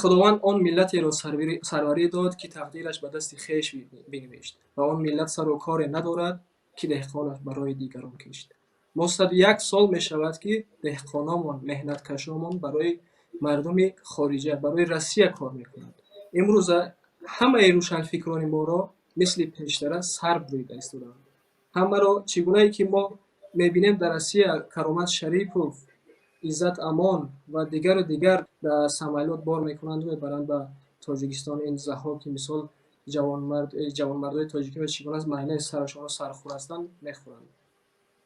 خداوند آن ملتی را سروری داد که تقدیرش به دست خویش بنوشت و آن ملت سر و کاری ندارد که دهقانش برای دیگران کشت. ما 101 سال می شود که دهقانمان، مهنتکشانمان برای مردم خارجه، برای روسیه کار میکنند. امروز همه روشنفکران ما را مثل پیشتر سر بریده ایستادند. همه را چگونه ای که ما میبینیم در روسیه کرامت شریفوف، عزت امان و دیگر در سمالیات بار میکنند و میبرند به تاجیکستان. این زها که مثال جوانمردای تاجیکی و چگونه از معنی سرشان سرخور هستند میخورند.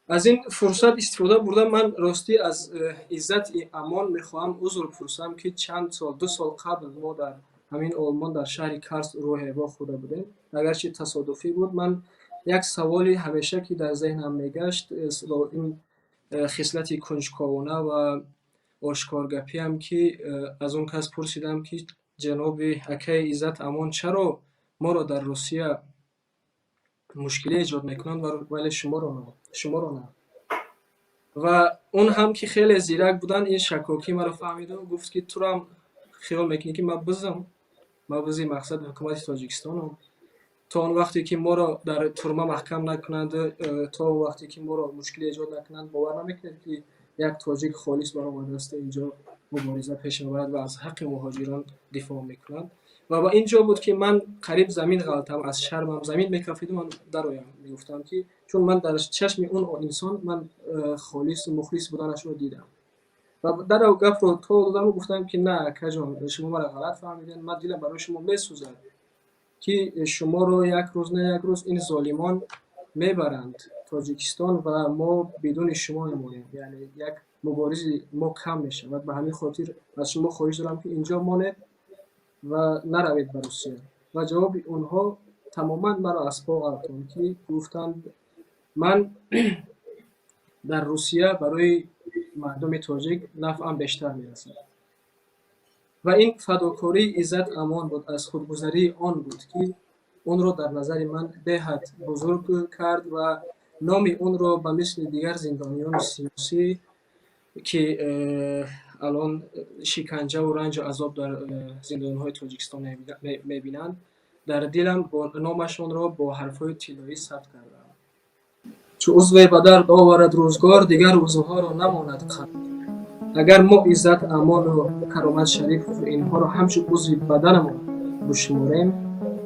از این فرصت استفاده برده من راستی از عزت امان میخواهم عذر پرسم که چند سال 2 سال قبل ما در همین آلمان در شهر کارس روح هوا خوده بودیم. اگرچه تصادفی بود، من یک سوالی همیشه که در ذهنم میگشت این خصلت کنجکاوانه و آشکارگپی هم که از اون کس پرسیدم که جناب اکای عزت امان چرا ما را در روسیه مشکلی ایجاد میکنند ولی شما را نه. و اون هم که خیلی زیرک بودن این شکاکی مرا فهمید و گفت که تو هم خیال میکنی که من بزی مقصد حکومت تاجیکستانم. تا اون وقتی که ما را در ترمه محکم نکنند، تا وقتی که ما را مشکلی ایجاد نکنند، باور نمیکنید که یک تاجیک خالص برآمده است اینجا مبارزه پیش میبرد و از حق مهاجران دفاع میکنند. و با اینجا بود که من قریب زمین غلطم، از شرمم زمین میکفیدم، من درایم میگفتم که چون من در چشم اون انسان من خالص مخلص بودنش رو دیدم و در گپ رو تو دادم و گفتم که نه کجان شما مرا غلط فهمیدین، من دلم برای شما میسوزد که شما رو یک روز نه یک روز این ظالمان میبرند تاجیکستان و ما بدون شما میمونیم، یعنی یک مبارزی ما کم میشه و به همین خاطر از شما خواهش دارم که اینجا مانید و نروید به روسیه. و جواب اونها تماما مرا از پا آورد که گفتند من در روسیه برای مردم تاجیک نفعم بیشتر میرسد. و این فداکاری عزت امان بود، از خودگذری آن بود که اون را در نظر من بهت بزرگ کرد و نام اون را به مثل دیگر زندانیان سیاسی که الان شکنجه و رنج و عذاب در زندانهای تاجیکستان میبینند در دلم با نامشان را با حرفهای طلایی ثبت کردم. چو عضو به درد آورد روزگار، دیگر عضوها را نماند قرار. اگر ما عزت امان و کرامت شریف و اینها را همچون عضو بدنمان بشماریم،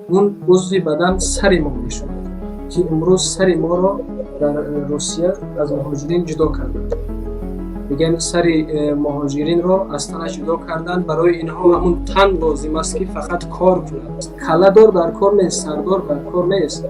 اون عضو بدن سر ما میشود که امروز سر ما را در روسیه از مهاجرین جدا کردند. بگم سر مهاجرین را از تنش جدا کردن. برای اینها همون تن لازم است که فقط کار کنند. کله دار در کار نیست، سردار در کار نیست.